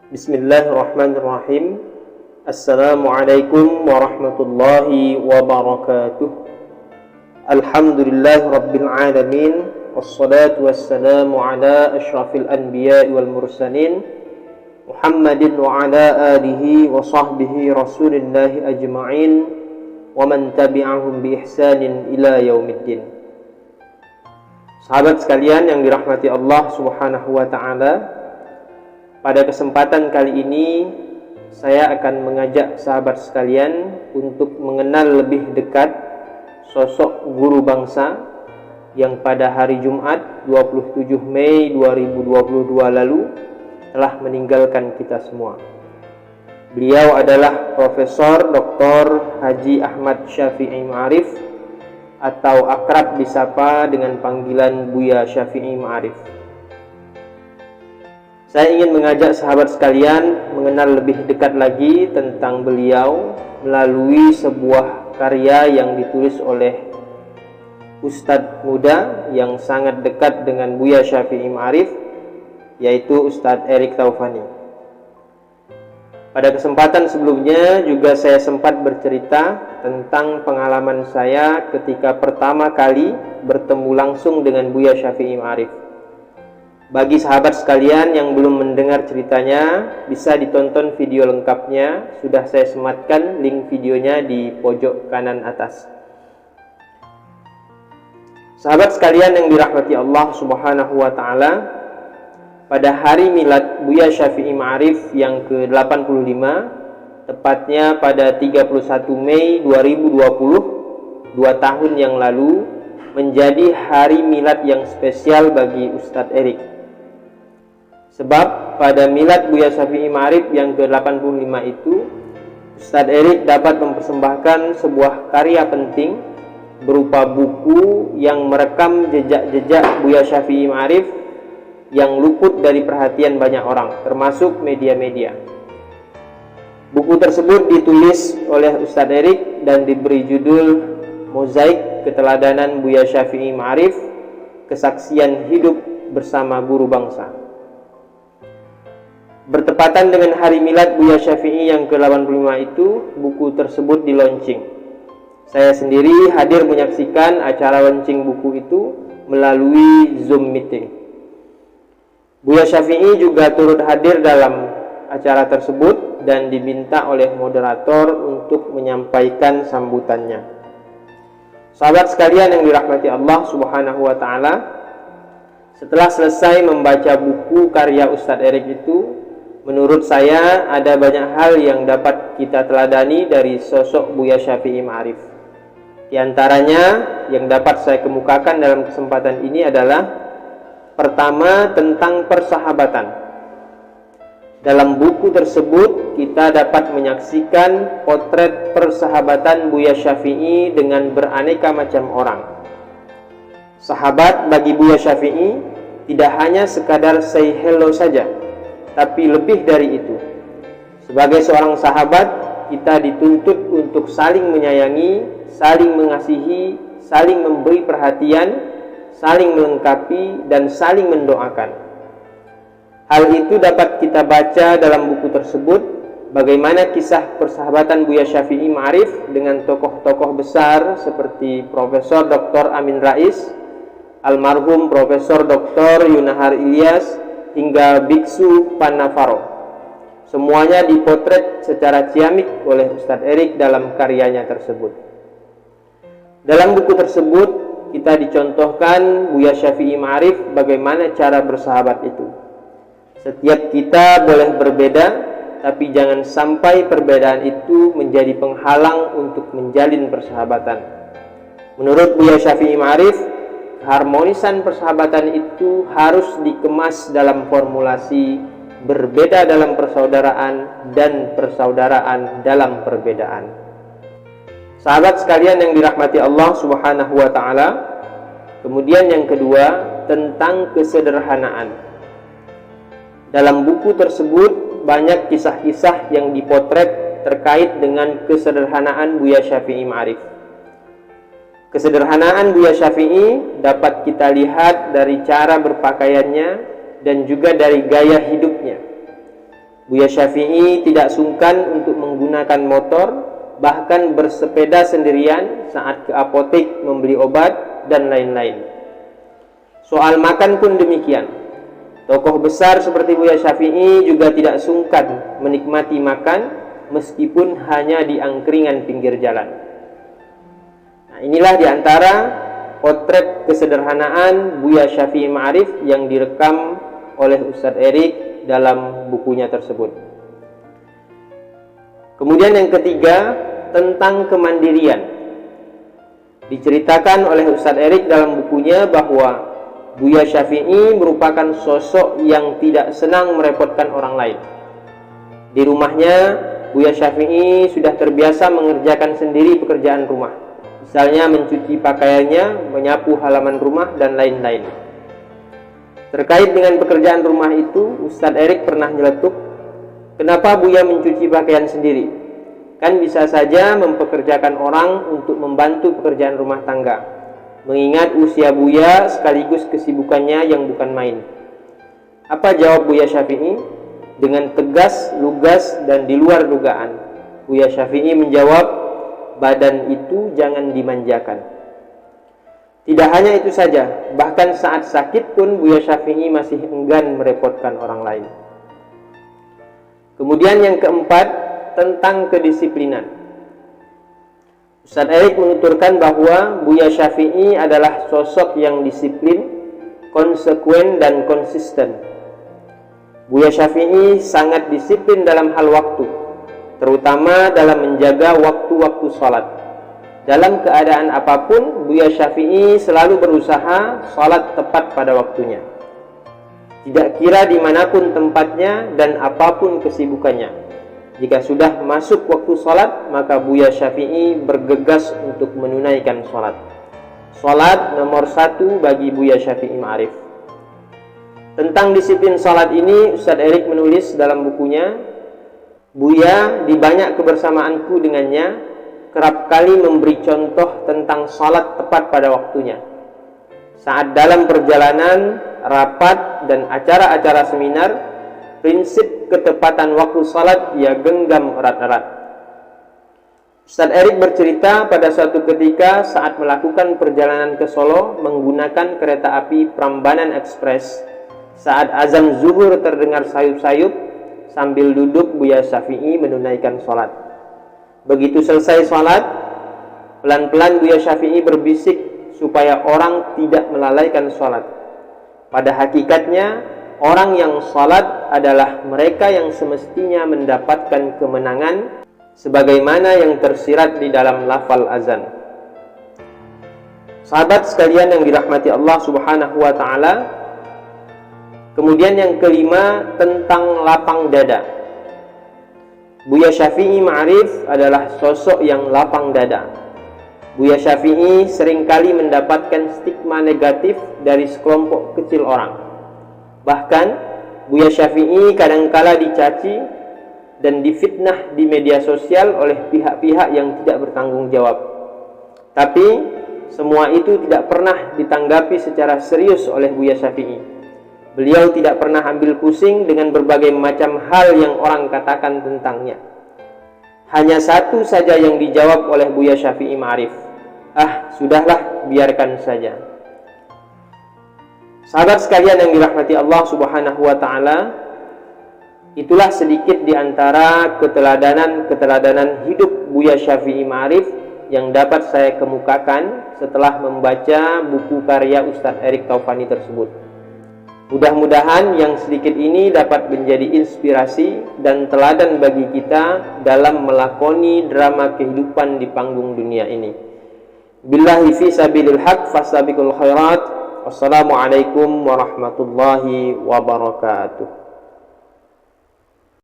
Bismillahirrahmanirrahim. Assalamualaikum warahmatullahi wabarakatuh. Alhamdulillahi rabbil alamin. Wassalatu wassalamu ala ashrafil anbiya wal mursalin Muhammadin wa ala alihi wa sahbihi rasulillahi ajma'in wa man tabi'ahum bi ihsanin ila yaumiddin. Sahabat sekalian yang dirahmati Allah Subhanahu wa ta'ala, pada kesempatan kali ini saya akan mengajak sahabat sekalian untuk mengenal lebih dekat sosok guru bangsa yang pada hari Jumat 27 Mei 2022 lalu telah meninggalkan kita semua. Beliau adalah Profesor Dr. Haji Ahmad Syafi'i Ma'arif atau akrab disapa dengan panggilan Buya Syafi'i Ma'arif. Saya ingin mengajak sahabat sekalian mengenal lebih dekat lagi tentang beliau melalui sebuah karya yang ditulis oleh Ustadz muda yang sangat dekat dengan Buya Syafi'i Ma'arif, yaitu Ustadz Erik Taufani. Pada kesempatan sebelumnya juga saya sempat bercerita tentang pengalaman saya ketika pertama kali bertemu langsung dengan Buya Syafi'i Ma'arif. Bagi sahabat sekalian yang belum mendengar ceritanya, bisa ditonton video lengkapnya. Sudah saya sematkan link videonya di pojok kanan atas. Sahabat sekalian yang dirahmati Allah Subhanahu wa ta'ala, pada hari milad Buya Syafi'i Ma'arif yang ke-85, tepatnya pada 31 Mei 2020, 2 tahun yang lalu, menjadi hari milad yang spesial bagi Ustadz Erik. Sebab pada milad Buya Syafi'i Ma'arif yang ke-85 itu, Ustadz Erik dapat mempersembahkan sebuah karya penting berupa buku yang merekam jejak-jejak Buya Syafi'i Ma'arif yang luput dari perhatian banyak orang, termasuk media-media. Buku tersebut ditulis oleh Ustadz Erik dan diberi judul Mozaik Keteladanan Buya Syafi'i Ma'arif, Kesaksian Hidup Bersama Guru Bangsa. Bertepatan dengan hari milad Buya Syafi'i yang ke-85 itu, buku tersebut di-launching. Saya sendiri hadir menyaksikan acara launching buku itu melalui Zoom meeting. Buya Syafi'i juga turut hadir dalam acara tersebut dan diminta oleh moderator untuk menyampaikan sambutannya. Sahabat sekalian yang dirahmati Allah Subhanahu wa ta'ala, setelah selesai membaca buku karya Ustadz Erik itu, menurut saya ada banyak hal yang dapat kita teladani dari sosok Buya Syafi'i Ma'arif. Di antaranya yang dapat saya kemukakan dalam kesempatan ini adalah pertama, tentang persahabatan. Dalam buku tersebut kita dapat menyaksikan potret persahabatan Buya Syafi'i dengan beraneka macam orang. Sahabat bagi Buya Syafi'i tidak hanya sekadar say hello saja, tapi lebih dari itu. Sebagai seorang sahabat, kita dituntut untuk saling menyayangi, saling mengasihi, saling memberi perhatian, saling melengkapi, dan saling mendoakan. Hal itu dapat kita baca dalam buku tersebut, bagaimana kisah persahabatan Buya Syafi'i Ma'arif dengan tokoh-tokoh besar seperti Profesor Dr. Amin Rais, almarhum Profesor Dr. Yunahar Ilyas, hingga Biksu Panavaro. Semuanya dipotret secara ciamik oleh Ustadz Erik dalam karyanya tersebut. Dalam buku tersebut kita dicontohkan Buya Syafi'i Ma'arif bagaimana cara bersahabat itu. Setiap kita boleh berbeda, tapi jangan sampai perbedaan itu menjadi penghalang untuk menjalin persahabatan. Menurut Buya Syafi'i Ma'arif, keharmonisan persahabatan itu harus dikemas dalam formulasi berbeda dalam persaudaraan dan persaudaraan dalam perbedaan. Sahabat sekalian yang dirahmati Allah Subhanahu wa ta'ala, kemudian yang kedua, tentang kesederhanaan. Dalam buku tersebut banyak kisah-kisah yang dipotret terkait dengan kesederhanaan Buya Syafi'i Ma'arif. Kesederhanaan Buya Syafi'i dapat kita lihat dari cara berpakaiannya dan juga dari gaya hidupnya. Buya Syafi'i tidak sungkan untuk menggunakan motor, bahkan bersepeda sendirian saat ke apotek membeli obat dan lain-lain. Soal makan pun demikian. Tokoh besar seperti Buya Syafi'i juga tidak sungkan menikmati makan meskipun hanya di angkringan pinggir jalan. Nah, inilah diantara potret kesederhanaan Buya Syafi'i Ma'arif yang direkam oleh Ustadz Erik dalam bukunya tersebut. Kemudian yang ketiga, tentang kemandirian. Diceritakan oleh Ustadz Erik dalam bukunya bahwa Buya Syafi'i merupakan sosok yang tidak senang merepotkan orang lain. Di rumahnya, Buya Syafi'i sudah terbiasa mengerjakan sendiri pekerjaan rumah. Misalnya mencuci pakaiannya, menyapu halaman rumah, dan lain-lain. Terkait dengan pekerjaan rumah itu, Ustadz Erik pernah nyeletuk, kenapa Buya mencuci pakaian sendiri? Kan bisa saja mempekerjakan orang untuk membantu pekerjaan rumah tangga, mengingat usia Buya sekaligus kesibukannya yang bukan main. Apa jawab Buya Syafi'i? Dengan tegas, lugas, dan di luar dugaan, Buya Syafi'i menjawab, badan itu jangan dimanjakan. Tidak hanya itu saja, bahkan saat sakit pun Buya Syafi'i masih enggan merepotkan orang lain. Kemudian yang keempat, tentang kedisiplinan. Ustadz Erik menuturkan bahwa Buya Syafi'i adalah sosok yang disiplin, konsekuen, dan konsisten. Buya Syafi'i sangat disiplin dalam hal waktu, terutama dalam menjaga waktu-waktu sholat. Dalam keadaan apapun, Buya Syafi'i selalu berusaha sholat tepat pada waktunya. Tidak kira dimanapun tempatnya dan apapun kesibukannya. Jika sudah masuk waktu sholat, maka Buya Syafi'i bergegas untuk menunaikan sholat. Sholat nomor 1 bagi Buya Syafi'i Ma'arif. Tentang disiplin sholat ini, Ustadz Erik menulis dalam bukunya, Buya di banyak kebersamaanku dengannya, kerap kali memberi contoh tentang salat tepat pada waktunya. Saat dalam perjalanan, rapat, dan acara-acara seminar, prinsip ketepatan waktu salat ia genggam erat-erat. Ustadz Erik bercerita pada suatu ketika saat melakukan perjalanan ke Solo menggunakan kereta api Prambanan Express. Saat azan zuhur terdengar sayup-sayup, sambil duduk Buya Syafi'i menunaikan salat. Begitu selesai sholat, pelan-pelan Buya Syafi'i berbisik supaya orang tidak melalaikan sholat. Pada hakikatnya, orang yang sholat adalah mereka yang semestinya mendapatkan kemenangan sebagaimana yang tersirat di dalam lafal azan. Sahabat sekalian yang dirahmati Allah Subhanahu wa ta'ala, kemudian yang kelima, tentang lapang dada. Buya Syafi'i Ma'arif adalah sosok yang lapang dada. Buya Syafi'i seringkali mendapatkan stigma negatif dari sekelompok kecil orang. Bahkan, Buya Syafi'i kadangkala dicaci dan difitnah di media sosial oleh pihak-pihak yang tidak bertanggung jawab. Tapi, semua itu tidak pernah ditanggapi secara serius oleh Buya Syafi'i. Beliau tidak pernah ambil pusing dengan berbagai macam hal yang orang katakan tentangnya. Hanya satu saja yang dijawab oleh Buya Syafi'i Ma'arif. Sudahlah, biarkan saja. Sahabat sekalian yang dirahmati Allah Subhanahu wa ta'ala, itulah sedikit di antara keteladanan hidup Buya Syafi'i Ma'arif yang dapat saya kemukakan setelah membaca buku karya Ustadz Erik Taufani tersebut. Mudah-mudahan yang sedikit ini dapat menjadi inspirasi dan teladan bagi kita dalam melakoni drama kehidupan di panggung dunia ini. Billahi fi sabilil haq fastabiqul khairat. Wassalamualaikum warahmatullahi wabarakatuh.